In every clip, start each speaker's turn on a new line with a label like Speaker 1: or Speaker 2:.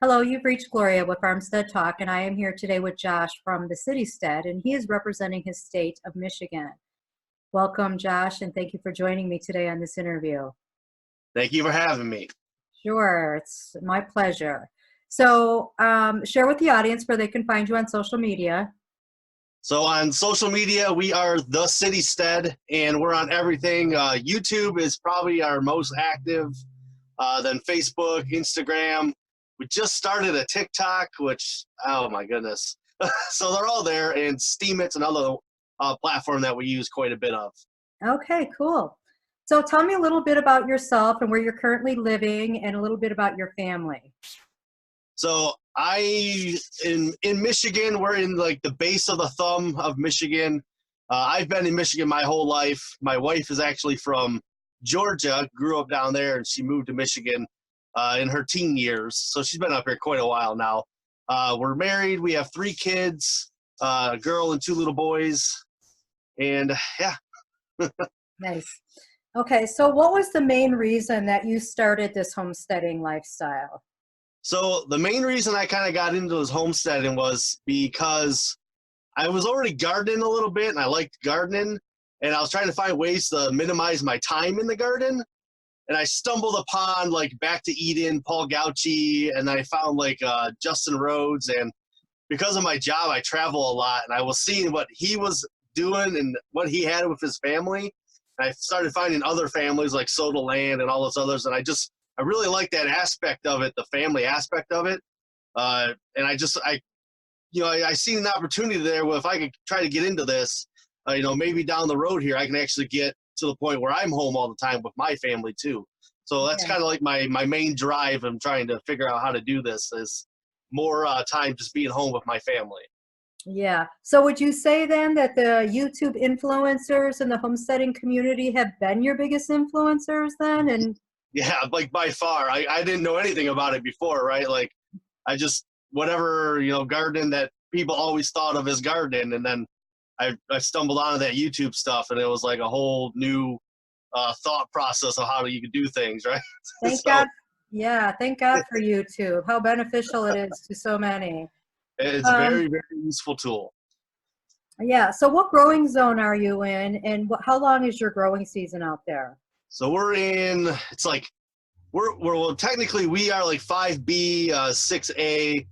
Speaker 1: Hello, you've reached Gloria with Homestead Talk, and I am here today with Josh from the Citystead, and he is representing his state of Michigan. Welcome, Josh, and thank you for joining me today on this interview.
Speaker 2: Thank you for having me.
Speaker 1: Sure, it's my pleasure. So, share with the audience where they can find you on social media.
Speaker 2: So on social media, we are Thecitystead, and we're on everything. YouTube is probably our most active, then Facebook, Instagram. We just started a TikTok, which, oh my goodness. So they're all there, and Steamit's another platform that we use quite a bit of.
Speaker 1: Okay, cool. So tell me a little bit about yourself and where you're currently living and a little bit about your family.
Speaker 2: So in Michigan, we're in like the base of the thumb of Michigan. I've been in Michigan my whole life. My wife is actually from Georgia, grew up down there, and she moved to Michigan in her teen years. So she's been up here quite a while now. We're married. We have 3 kids, a girl and 2 little boys. And yeah.
Speaker 1: Nice. Okay, so what was the main reason that you started this homesteading lifestyle?
Speaker 2: So the main reason I kind of got into this homesteading was because I was already gardening a little bit, and I liked gardening, and I was trying to find ways to minimize my time in the garden. And I stumbled upon like Back to Eden, Paul Gauci, and I found like Justin Rhodes. And because of my job, I travel a lot, and I was seeing what he was doing and what he had with his family. And I started finding other families like Soda Land and all those others, and I really like that aspect of it, the family aspect of it. And I seen an opportunity there where if I could try to get into this, maybe down the road here, I can actually get to the point where I'm home all the time with my family too. So that's kind of like my main drive. I'm trying to figure out how to do this is more time just being home with my family.
Speaker 1: Yeah. So would you say then that the YouTube influencers in the homesteading community have been your biggest influencers then? And
Speaker 2: Yeah, like by far. I didn't know anything about it before, right? Like I just, whatever, gardening that people always thought of as gardening. And then I stumbled onto that YouTube stuff, and it was like a whole new thought process of how you could do things, right?
Speaker 1: thank God. Yeah, thank God for YouTube. How beneficial it is to so many.
Speaker 2: It's very, very useful tool.
Speaker 1: Yeah. So what growing zone are you in, and how long is your growing season out there?
Speaker 2: So well, technically we are like 5B, 6A.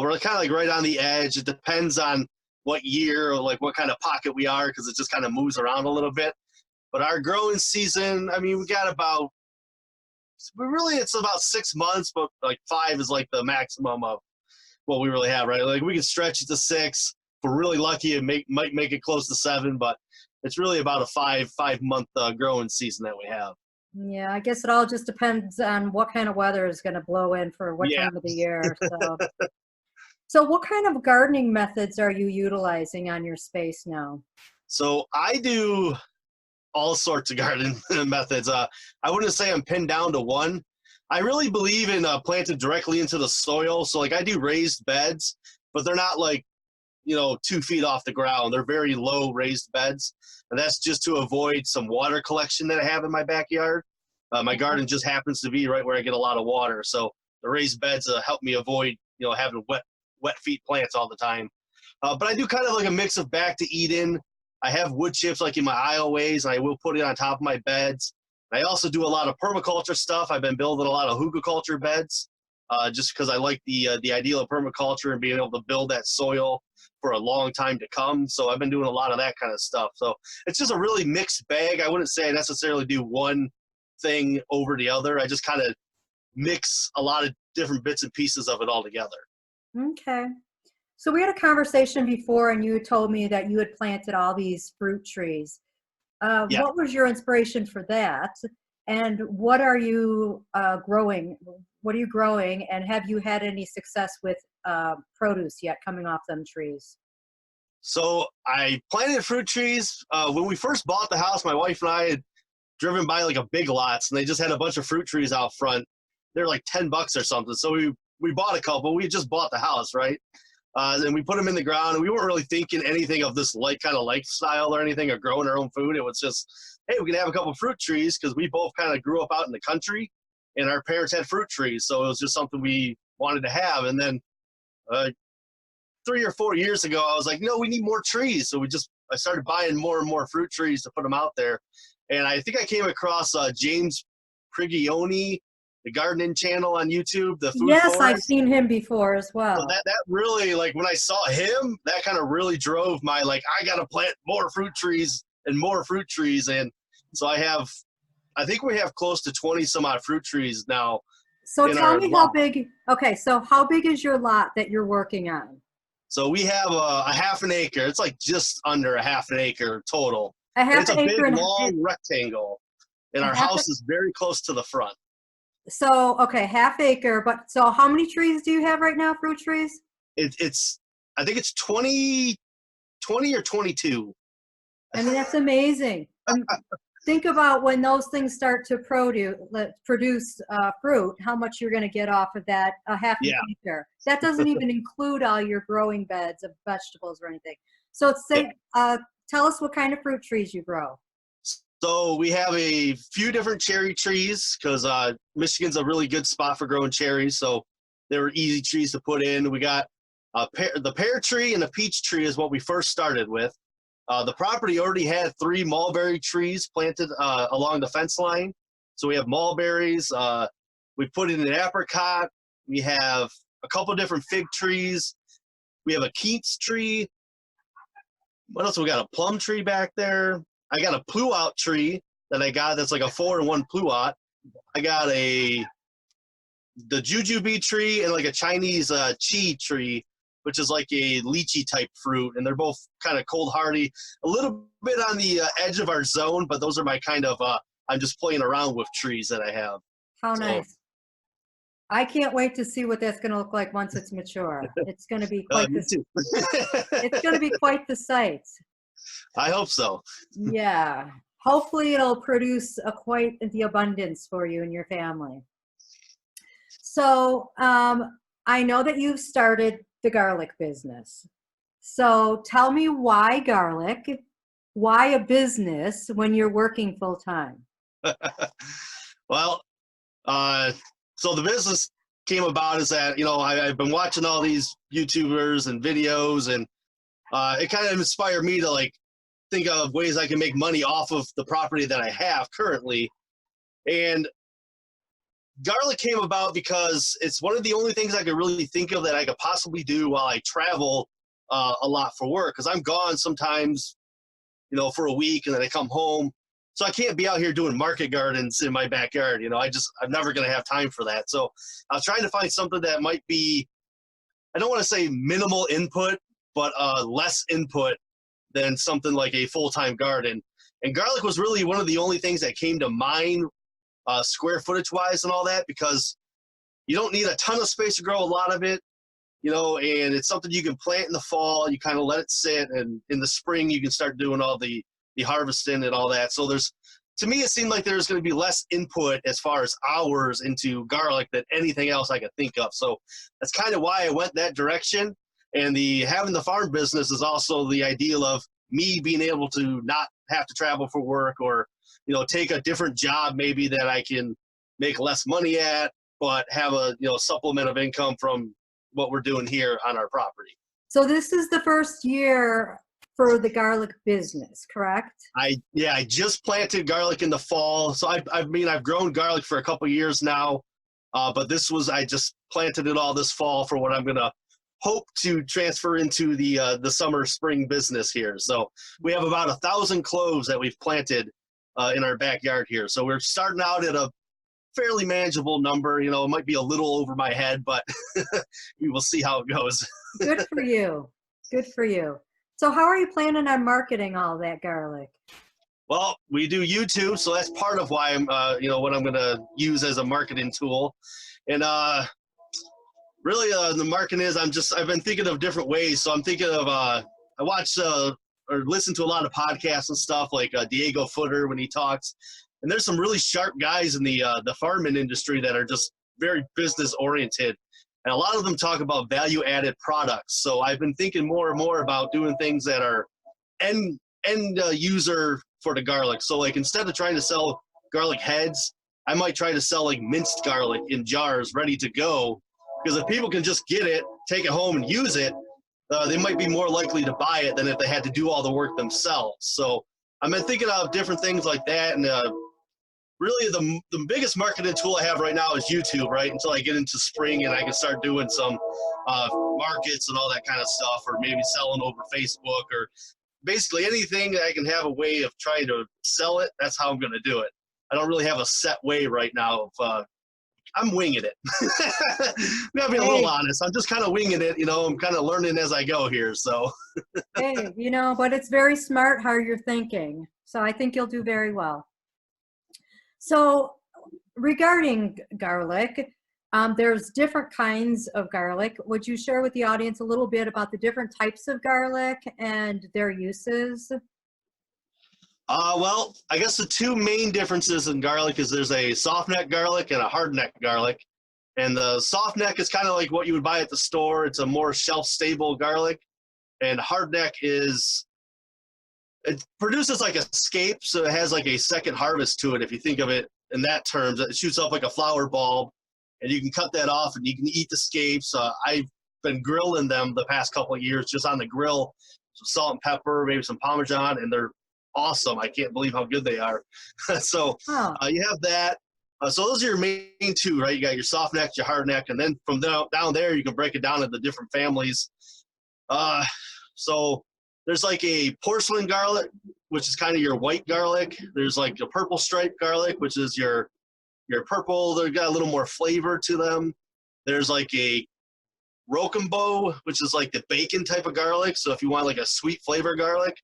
Speaker 2: We're kind of like right on the edge. It depends on what year or like what kind of pocket we are, because it just kind of moves around a little bit. But our growing season, I mean, it's about 6 months, but like 5 is like the maximum of what we really have, right? Like we can stretch it to 6. If we're really lucky, it might make it close to 7, but it's really about a 5-month growing season that we have.
Speaker 1: Yeah, I guess it all just depends on what kind of weather is going to blow in for what time of the year. So what kind of gardening methods are you utilizing on your space now?
Speaker 2: So I do all sorts of gardening methods. I wouldn't say I'm pinned down to one. I really believe in planted directly into the soil. So like I do raised beds, but they're not like, 2 feet off the ground. They're very low raised beds. And that's just to avoid some water collection that I have in my backyard. My garden just happens to be right where I get a lot of water. So the raised beds help me avoid, having wet feet plants all the time. But I do kind of like a mix of Back to Eden. I have wood chips like in my aisleways, and I will put it on top of my beds. I also do a lot of permaculture stuff. I've been building a lot of hugelkultur beds just because I like the idea of permaculture and being able to build that soil for a long time to come. So I've been doing a lot of that kind of stuff. So it's just a really mixed bag. I wouldn't say I necessarily do one thing over the other. I just kind of mix a lot of different bits and pieces of it all together.
Speaker 1: Okay. So we had a conversation before, and you told me that you had planted all these fruit trees.
Speaker 2: Yeah.
Speaker 1: What was your inspiration for that? And what are you growing? What are you growing? And have you had any success with produce yet coming off them trees?
Speaker 2: So I planted fruit trees. When we first bought the house, my wife and I had driven by like a Big Lots, and they just had a bunch of fruit trees out front. They're like $10 or something. So we bought a couple. We had just bought the house, right? And we put them in the ground, and we weren't really thinking anything of this kind of lifestyle or anything, or growing our own food. It was just, hey, we can have a couple fruit trees, because we both kind of grew up out in the country, and our parents had fruit trees. So it was just something we wanted to have. And then 3 or 4 years ago, I was like, no, we need more trees. So I started buying more and more fruit trees to put them out there. And I think I came across James Prigioni, the gardening channel on YouTube, the food
Speaker 1: Yes,
Speaker 2: forest.
Speaker 1: I've seen him before as well.
Speaker 2: So that really, like, when I saw him, that kind of really drove my, like, I got to plant more fruit trees and more fruit trees. And so I think we have close to 20 some odd fruit trees now.
Speaker 1: So tell me how big, okay, so how big is your lot that you're working on?
Speaker 2: So we have a half an acre. It's like just under a half an acre total.
Speaker 1: A half
Speaker 2: it's a
Speaker 1: an acre
Speaker 2: big, long rectangle. And our house is very close to the front.
Speaker 1: So, okay, half acre, but so how many trees do you have right now, fruit trees?
Speaker 2: I think it's 20 or 22.
Speaker 1: I mean, that's amazing. Think about when those things start to produce fruit, how much you're going to get off of that half an acre. That doesn't even include all your growing beds of vegetables or anything. So tell us what kind of fruit trees you grow.
Speaker 2: So we have a few different cherry trees because Michigan's a really good spot for growing cherries. So they were easy trees to put in. We got the pear tree and the peach tree is what we first started with. The property already had 3 mulberry trees planted along the fence line. So we have mulberries. We put in an apricot. We have a couple different fig trees. We have a Keats tree. What else? We got a plum tree back there. I got a pluout tree that I got that's like a 4-in-1 pluout. I got the jujube tree and like a Chinese chi tree, which is like a lychee type fruit, and they're both kind of cold hardy. A little bit on the edge of our zone, but those are my kind of I'm just playing around with trees that I have.
Speaker 1: How nice. I can't wait to see what that's going to look like once it's mature. It's going to be quite it's going to be quite the sight.
Speaker 2: I hope so.
Speaker 1: Yeah. Hopefully it'll produce quite the abundance for you and your family. So I know that you've started the garlic business. So tell me why garlic? Why a business when you're working full time?
Speaker 2: Well, so the business came about is that, I've been watching all these YouTubers and videos, and it kind of inspired me to like think of ways I can make money off of the property that I have currently. And garlic came about because it's one of the only things I could really think of that I could possibly do while I travel a lot for work. Because I'm gone sometimes, for a week, and then I come home. So I can't be out here doing market gardens in my backyard. I'm never going to have time for that. So I was trying to find something that might be, I don't want to say minimal input, but less input than something like a full-time garden. And garlic was really one of the only things that came to mind square footage wise and all that, because you don't need a ton of space to grow a lot of it, and it's something you can plant in the fall. You kind of let it sit, and in the spring you can start doing all the harvesting and all that. So to me, it seemed like there's going to be less input as far as hours into garlic than anything else I could think of. So that's kind of why I went that direction. And having the farm business is also the ideal of me being able to not have to travel for work, or, take a different job maybe that I can make less money at, but have a, supplement of income from what we're doing here on our property.
Speaker 1: So this is the first year for the garlic business, correct?
Speaker 2: I just planted garlic in the fall. So I've grown garlic for a couple of years now, but I just planted it all this fall for what I'm going to hope to transfer into the summer spring business here. So we have about 1,000 cloves that we've planted in our backyard here. So we're starting out at a fairly manageable number. It might be a little over my head, but we will see how it goes.
Speaker 1: Good for you. Good for you. So how are you planning on marketing all that garlic?
Speaker 2: Well, we do YouTube, so that's part of why I'm, what I'm going to use as a marketing tool. And really, the marketing is I've been thinking of different ways. So I'm thinking of I watch or listen to a lot of podcasts and stuff like Diego Footer when he talks. And there's some really sharp guys in the farming industry that are just very business oriented. And a lot of them talk about value added products. So I've been thinking more and more about doing things that are end user for the garlic. So like instead of trying to sell garlic heads, I might try to sell like minced garlic in jars ready to go. Because if people can just get it, take it home and use it, they might be more likely to buy it than if they had to do all the work themselves. So I've been thinking of different things like that. And really the biggest marketing tool I have right now is YouTube, right? Until I get into spring and I can start doing some markets and all that kind of stuff, or maybe selling over Facebook, or basically anything that I can have a way of trying to sell it. That's how I'm going to do it. I don't really have a set way right now of I'm winging it. I'm gonna be a little honest. I'm just kind of winging it. I'm kind of learning as I go here. So.
Speaker 1: Hey, but it's very smart how you're thinking. So I think you'll do very well. So regarding garlic, there's different kinds of garlic. Would you share with the audience a little bit about the different types of garlic and their uses?
Speaker 2: Well, I guess the two main differences in garlic is there's a soft neck garlic and a hard neck garlic. And the soft neck is kind of like what you would buy at the store. It's a more shelf stable garlic. And hard neck it produces like a scape, so it has like a second harvest to it. If you think of it in that terms, it shoots up like a flower bulb, and you can cut that off and you can eat the scapes. I've been grilling them the past couple of years just on the grill, some salt and pepper, maybe some Parmesan, and they're awesome. I can't believe how good they are. So you have that. So those are your main two, right? You got your soft neck, your hard neck, and then from down there, you can break it down into different families. So there's like a porcelain garlic, which is kind of your white garlic. There's like a purple striped garlic, which is your purple. They've got a little more flavor to them. There's like a rocambole, which is like the bacon type of garlic. So if you want like a sweet flavor garlic,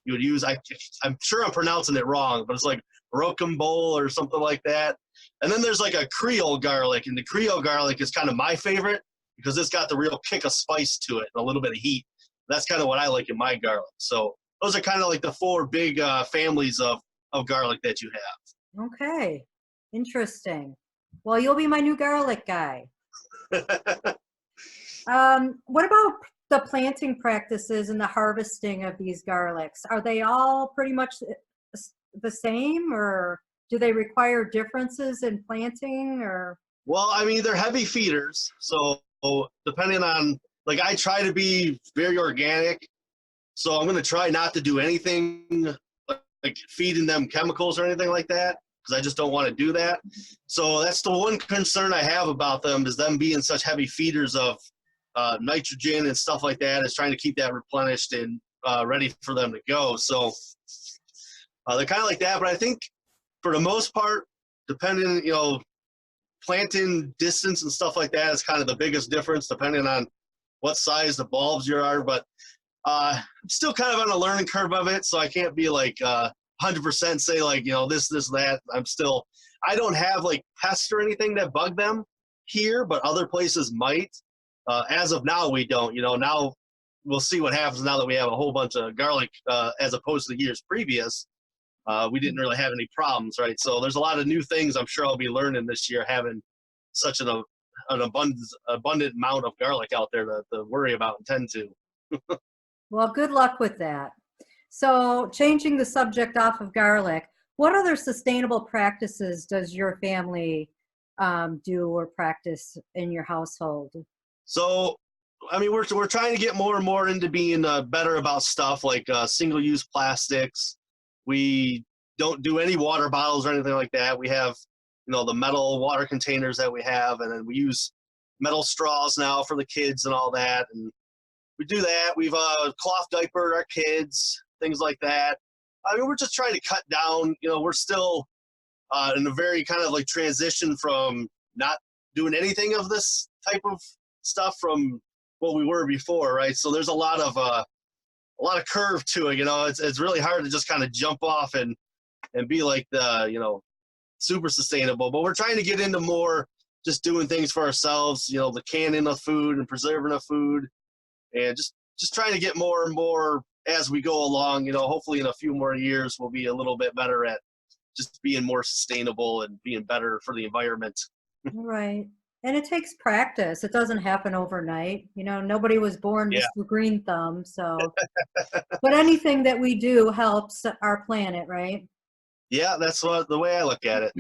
Speaker 2: you would use, I'm sure I'm pronouncing it wrong, but it's like rocambole or something like that. And then there's like a Creole garlic, and the Creole garlic is kind of my favorite because it's got the real kick of spice to it and a little bit of heat. That's kind of what I like in my garlic. So those are kind of like the four big families of garlic that you have.
Speaker 1: Okay, interesting. Well, you'll be my new garlic guy. What about the planting practices and the harvesting of these garlics? Are they all pretty much the same, or do they require differences in planting? Or
Speaker 2: well, I mean, they're heavy feeders, so depending on, like, I try to be very organic, so I'm going to try not to do anything like feeding them chemicals or anything like that, because I just don't want to do that. So that's the one concern I have about them, is them being such heavy feeders of nitrogen and stuff like that, is trying to keep that replenished and ready for them to go. So they're kind of like that, but I think for the most part, depending, planting distance and stuff like that is kind of the biggest difference, depending on what size the bulbs you are. But I'm still kind of on a learning curve of it, so I can't be like 100% say like, this, that. I don't have like pests or anything that bug them here, but other places might. As of now, we don't. Now we'll see what happens now that we have a whole bunch of garlic as opposed to the years previous. We didn't really have any problems, right? So there's a lot of new things I'm sure I'll be learning this year, having such an abundant amount of garlic out there to worry about and tend to.
Speaker 1: Well, good luck with that. So changing the subject off of garlic, what other sustainable practices does your family do or practice in your household?
Speaker 2: So, I mean, we're trying to get more and more into being better about stuff like single-use plastics. We don't do any water bottles or anything like that. We have, the metal water containers that we have, and then we use metal straws now for the kids and all that. And we do that. We've cloth diapered our kids, things like that. I mean, we're just trying to cut down. We're still in a very kind of like transition from not doing anything of this type of stuff from what we were before, right? So there's a lot of curve to it. It's really hard to just kind of jump off and be like the super sustainable. But we're trying to get into more just doing things for ourselves. The canning of food and preserving of food, and just trying to get more and more as we go along. Hopefully in a few more years we'll be a little bit better at just being more sustainable and being better for the environment.
Speaker 1: Right. And it takes practice. It doesn't happen overnight. Nobody was born Mr. Green Thumb. So, but anything that we do helps our planet, right?
Speaker 2: Yeah, that's the way I look at it.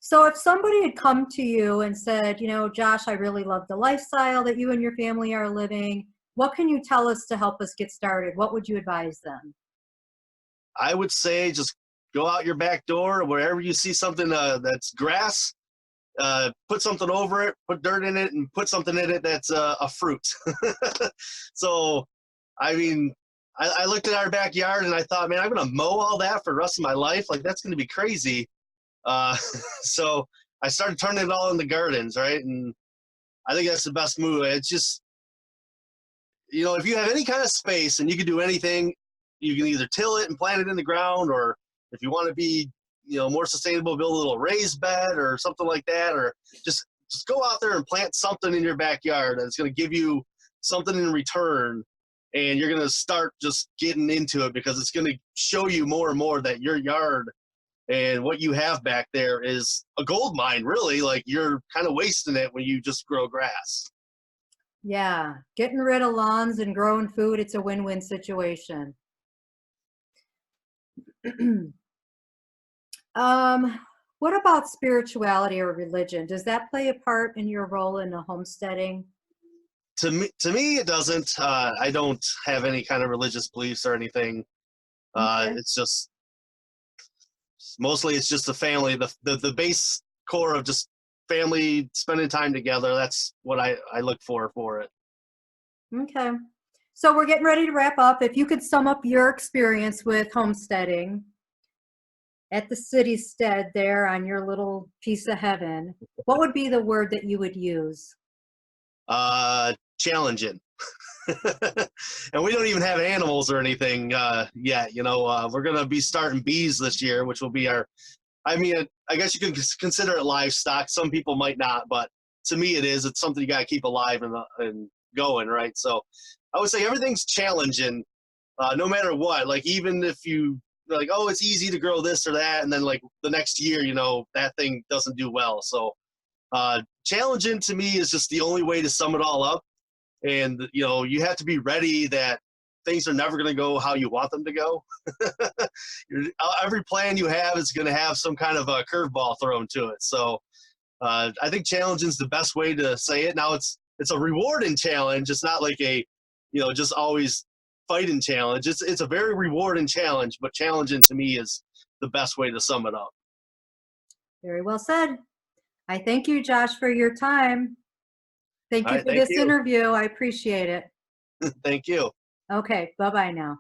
Speaker 1: So if somebody had come to you and said, you know, Josh, I really love the lifestyle that you and your family are living. What can you tell us to help us get started? What would you advise them?
Speaker 2: I would say just go out your back door, wherever you see something that's grass, put something over it, put dirt in it, and put something in it that's a fruit. So, I mean, I looked at our backyard and I thought, man, I'm going to mow all that for the rest of my life? Like, that's going to be crazy. Uh, so I started turning it all into gardens, right? And I think that's the best move. It's just, you know, if you have any kind of space and you can do anything, you can either till it and plant it in the ground, or if you want to be, you know, more sustainable, build a little raised bed or something like that, or just go out there and plant something in your backyard that's going to give you something in return, and you're going to start just getting into it because it's going to show you more and more that your yard and what you have back there is a gold mine, really. Like, you're kind of wasting it when you just grow grass.
Speaker 1: Yeah, getting rid of lawns and growing food, it's a win-win situation. What about spirituality or religion? Does that play a part in your role in the homesteading?
Speaker 2: To me, it doesn't. I don't have any kind of religious beliefs or anything.
Speaker 1: Okay.
Speaker 2: It's just mostly it's just the family, the base core of just family spending time together. That's what I look for it.
Speaker 1: Okay. So we're getting ready to wrap up. If you could sum up your experience with homesteading at the Citystead there on your little piece of heaven, what would be the word that you would use?
Speaker 2: Challenging. And we don't even have animals or anything yet. You know, we're gonna be starting bees this year, which will be our. I mean, I guess you can consider it livestock. Some people might not, but to me, it is. It's something you got to keep alive and going, right? So, I would say everything's challenging, no matter what. Like, even if you like, oh, it's easy to grow this or that, and then like the next year, you know, that thing doesn't do well. So, challenging to me is just the only way to sum it all up. And you know, you have to be ready that things are never going to go how you want them to go. Every plan you have is going to have some kind of a curveball thrown to it. So I think challenging is the best way to say it. Now it's a rewarding challenge. It's not like a, you know, just always fighting challenge. It's a very rewarding challenge, but challenging to me is the best way to sum it up.
Speaker 1: Very well said. I thank you, Josh, for your time. Thank
Speaker 2: All
Speaker 1: you
Speaker 2: right,
Speaker 1: for
Speaker 2: thank
Speaker 1: this
Speaker 2: you.
Speaker 1: interview. I appreciate it.
Speaker 2: Thank you.
Speaker 1: Okay, bye-bye now.